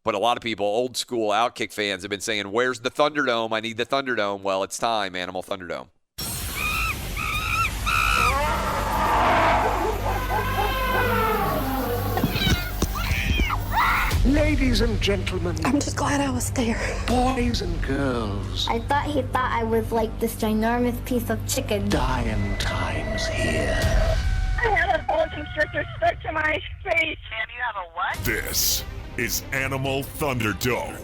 But a lot of people, old school OutKick fans, have been saying, where's the Thunderdome? I need the Thunderdome. Well, it's time, Animal Thunderdome. Ladies and gentlemen. I'm just glad I was there. Boys and girls. I thought he thought I was like this ginormous piece of chicken. Dying times here. I had a boa constrictor stuck to my face. And you have a what? This is Animal Thunderdome.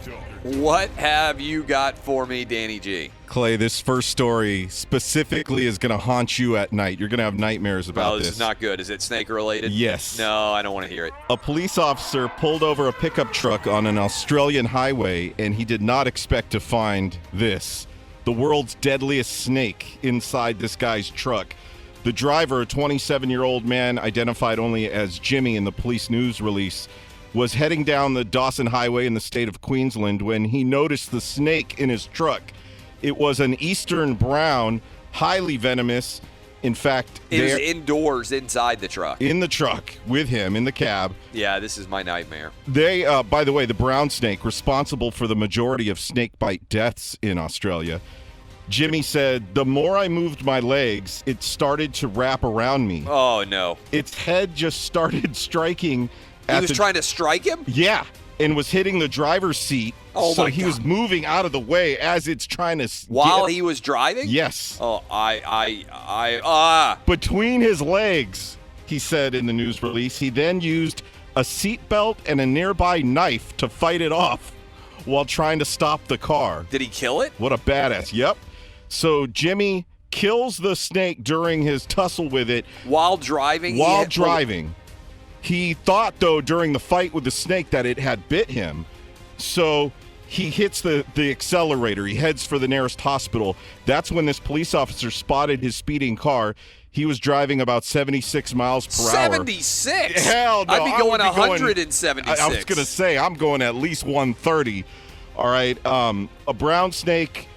What have you got for me, Danny G? Clay, this first story specifically is going to haunt you at night. You're going to have nightmares about this. This is not good. Is it snake related? Yes. No, I don't want to hear it. A police officer pulled over a pickup truck on an Australian highway, and he did not expect to find this, the world's deadliest snake inside this guy's truck. The driver, a 27-year-old man identified only as Jimmy in the police news release, was heading down the Dawson Highway in the state of Queensland when he noticed the snake in his truck. It was an eastern brown, highly venomous. In fact, it was indoors inside the truck. In the truck with him in the cab. Yeah, this is my nightmare. They, by the way, the brown snake, responsible for the majority of snake bite deaths in Australia. Jimmy said, the more I moved my legs, it started to wrap around me. Oh, no. Its head just started striking. He was trying to strike him? Yeah, and was hitting the driver's seat. Oh, so my he God. was moving out of the way as it's trying to... While he was driving? Yes. Oh, Between his legs, he said in the news release, he then used a seatbelt and a nearby knife to fight it off while trying to stop the car. Did he kill it? What a badass. Yep. So Jimmy kills the snake during his tussle with it. While driving? He thought, though, during the fight with the snake that it had bit him. So he hits the accelerator. He heads for the nearest hospital. That's when this police officer spotted his speeding car. He was driving about 76 miles per hour. 76? Hell no. I'd be going 176. I was going to say, I'm going at least 130. All right. A brown snake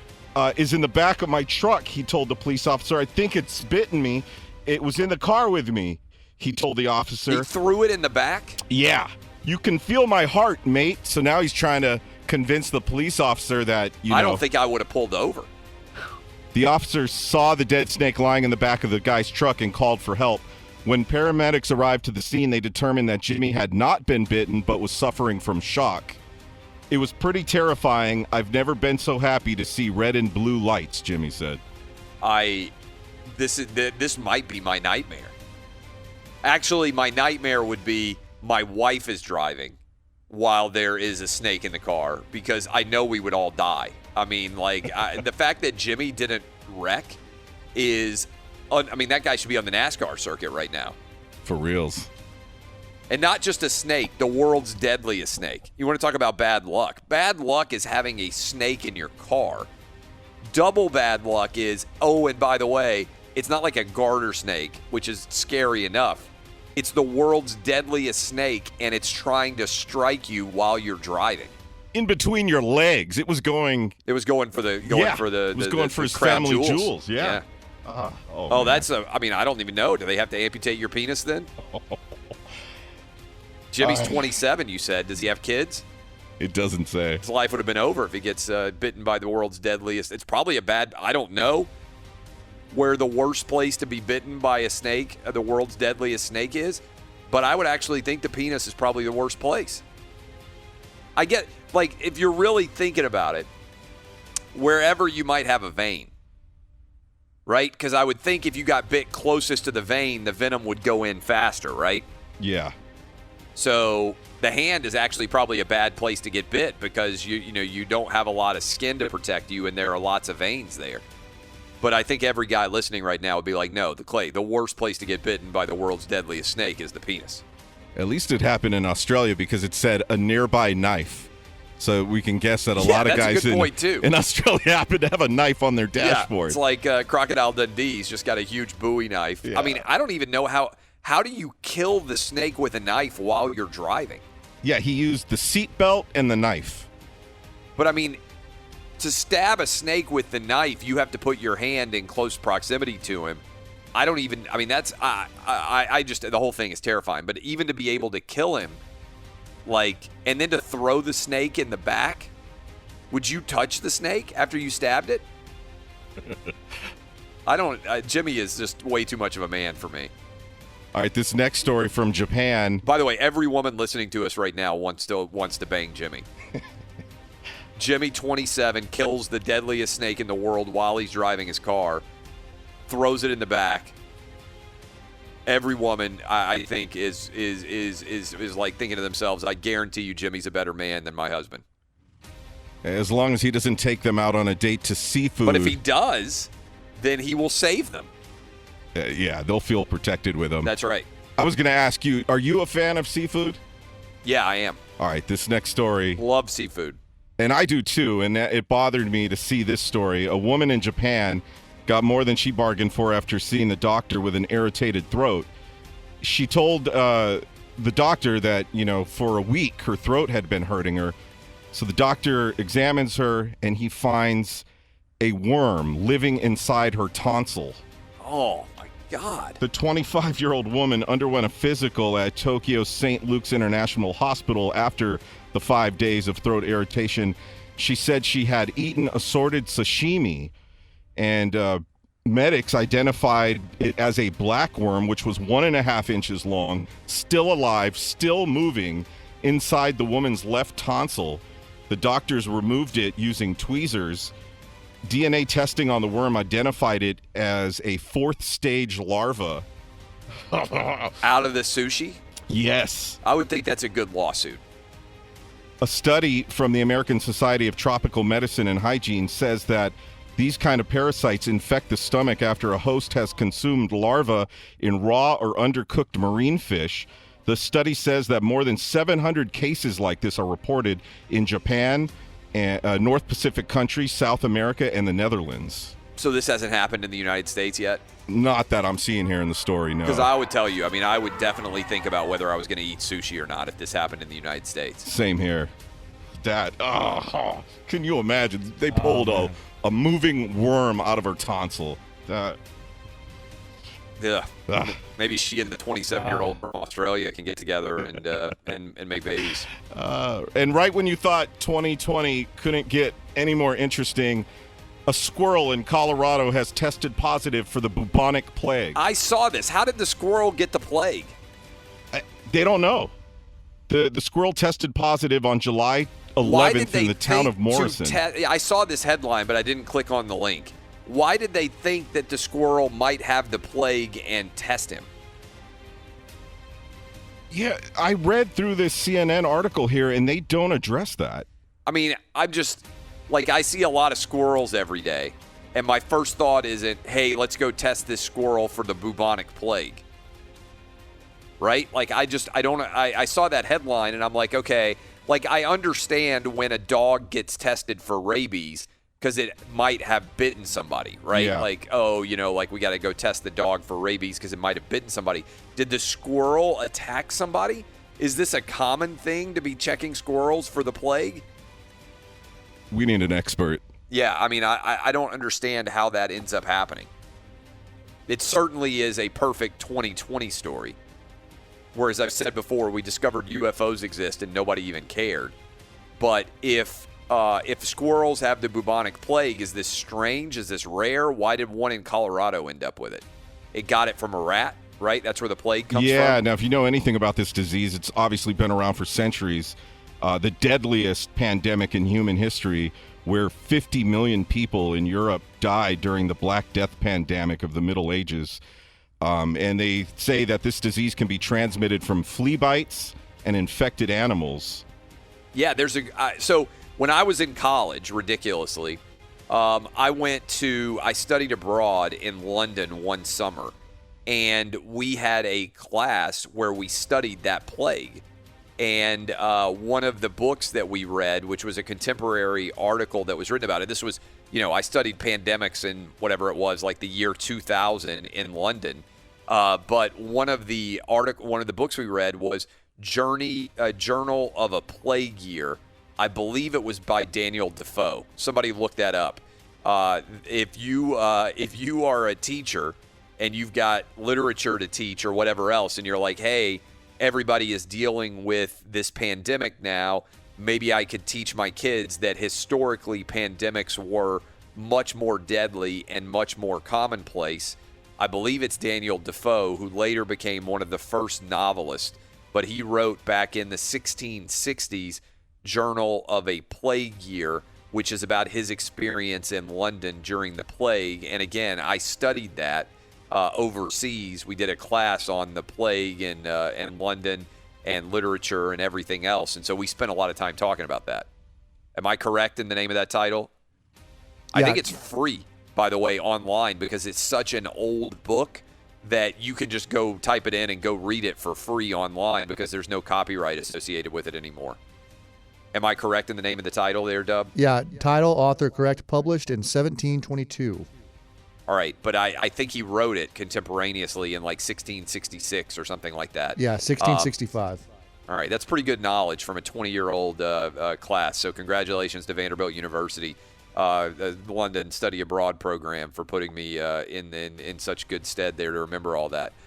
is in the back of my truck, he told the police officer. I think it's bitten me. It was in the car with me, he told the officer. He threw it in the back? Yeah. You can feel my heart, mate. So now he's trying to convince the police officer that, I don't think I would have pulled over. The officer saw the dead snake lying in the back of the guy's truck and called for help. When paramedics arrived to the scene, they determined that Jimmy had not been bitten but was suffering from shock. It was pretty terrifying. I've never been so happy to see red and blue lights, Jimmy said. This might be my nightmare. Actually, my nightmare would be my wife is driving while there is a snake in the car because I know we would all die. I mean, the fact that Jimmy didn't wreck is, that guy should be on the NASCAR circuit right now. For reals. And not just a snake, the world's deadliest snake. You want to talk about bad luck? Bad luck is having a snake in your car. Double bad luck is, and by the way, it's not like a garter snake, which is scary enough. It's the world's deadliest snake, and it's trying to strike you while you're driving. In between your legs, it was going. It was going for his family jewels. Yeah. That's I don't even know. Do they have to amputate your penis then? Jimmy's 27, you said. Does he have kids? It doesn't say. His life would have been over if he gets bitten by the world's deadliest. It's probably I don't know where the worst place to be bitten by a snake, the world's deadliest snake is, but I would actually think the penis is probably the worst place. I get, if you're really thinking about it, wherever you might have a vein, right? Because I would think if you got bit closest to the vein, the venom would go in faster, right? Yeah. So the hand is actually probably a bad place to get bit because you don't have a lot of skin to protect you, and there are lots of veins there. But I think every guy listening right now would be like, no, the worst place to get bitten by the world's deadliest snake is the penis. At least it happened in Australia because it said a nearby knife. So we can guess that a lot of guys in Australia happen to have a knife on their dashboard. It's like Crocodile Dundee. He's just got a huge Bowie knife. Yeah. I don't even know how do you kill the snake with a knife while you're driving? Yeah, he used the seatbelt and the knife. But to stab a snake with the knife, you have to put your hand in close proximity to him. The whole thing is terrifying. But even to be able to kill him, Like, and then to throw the snake in the back? Would you touch the snake after you stabbed it? I don't. Jimmy is just way too much of a man for me. All right, this next story from Japan. By the way, every woman listening to us right now wants to bang Jimmy. Jimmy, 27, kills the deadliest snake in the world while he's driving his car, throws it in the back. Every woman, I think, is like thinking to themselves, I guarantee you Jimmy's a better man than my husband. As long as he doesn't take them out on a date to seafood. But if he does, then he will save them. Yeah, they'll feel protected with him. That's right. I was going to ask you, are you a fan of seafood? Yeah, I am. All right, this next story. Love seafood. And I do too, and it bothered me to see this story. A woman in Japan got more than she bargained for after seeing the doctor with an irritated throat. She told the doctor that, for a week her throat had been hurting her. So the doctor examines her, and he finds a worm living inside her tonsil. Oh, my God. The 25-year-old woman underwent a physical at Tokyo's St. Luke's International Hospital after the 5 days of throat irritation. She said she had eaten assorted sashimi, and medics identified it as a black worm, which was 1.5 inches long, still alive, still moving inside the woman's left tonsil. The doctors removed it using tweezers. DNA testing on the worm identified it as a 4th-stage larva. Out of the sushi? Yes. I would think that's a good lawsuit. A study from the American Society of Tropical Medicine and Hygiene says that these kind of parasites infect the stomach after a host has consumed larvae in raw or undercooked marine fish. The study says that more than 700 cases like this are reported in Japan, North Pacific countries, South America, and the Netherlands. So this hasn't happened in the United States yet? Not that I'm seeing here in the story, no. Because I would tell you, I would definitely think about whether I was going to eat sushi or not if this happened in the United States. Same here. That, can you imagine? They pulled a moving worm out of her tonsil. Yeah. Maybe she and the 27-year-old from Australia can get together and make babies. And right when you thought 2020 couldn't get any more interesting, a squirrel in Colorado has tested positive for the bubonic plague. I saw this. How did the squirrel get the plague? They don't know. The squirrel tested positive on July 11th in the town of Morrison. I saw this headline, but I didn't click on the link. Why did they think that the squirrel might have the plague and test him? Yeah, I read through this CNN article here, and they don't address that. I'm just, I see a lot of squirrels every day, and my first thought isn't, hey, let's go test this squirrel for the bubonic plague. Right? I saw that headline, and I'm like, okay, I understand when a dog gets tested for rabies, because it might have bitten somebody, right? Yeah. We got to go test the dog for rabies because it might have bitten somebody. Did the squirrel attack somebody? Is this a common thing to be checking squirrels for the plague? We need an expert. Yeah, I don't understand how that ends up happening. It certainly is a perfect 2020 story. Whereas I've said before, we discovered UFOs exist and nobody even cared. But if squirrels have the bubonic plague, is this strange? Is this rare? Why did one in Colorado end up with it? It got it from a rat, right? That's where the plague comes from? Yeah, now if you know anything about this disease, it's obviously been around for centuries. The deadliest pandemic in human history, where 50 million people in Europe died during the Black Death pandemic of the Middle Ages. And they say that this disease can be transmitted from flea bites and infected animals. Yeah, so when I was in college, ridiculously, I studied abroad in London one summer, and we had a class where we studied that plague. And one of the books that we read, which was a contemporary article that was written about it, this was, I studied pandemics in whatever it was, like the year 2000 in London. But one of the books we read was Journal of a Plague Year. I believe it was by Daniel Defoe. Somebody look that up. If you are a teacher and you've got literature to teach or whatever else, and you're like, hey, everybody is dealing with this pandemic now, maybe I could teach my kids that historically pandemics were much more deadly and much more commonplace. I believe it's Daniel Defoe, who later became one of the first novelists, but he wrote back in the 1660s Journal of a Plague Year, which is about his experience in London during the plague. And again, I studied that overseas. We did a class on the plague in London and literature and everything else. And so we spent a lot of time talking about that. Am I correct in the name of that title? I think it's free, by the way, online, because it's such an old book that you can just go type it in and go read it for free online because there's no copyright associated with it anymore. Am I correct in the name of the title there, Dub? Yeah, title, author, correct, published in 1722. All right, but I think he wrote it contemporaneously in like 1666 or something like that. Yeah, 1665. All right, that's pretty good knowledge from a 20-year-old class. So congratulations to Vanderbilt University, the London Study Abroad program, for putting me in such good stead there to remember all that.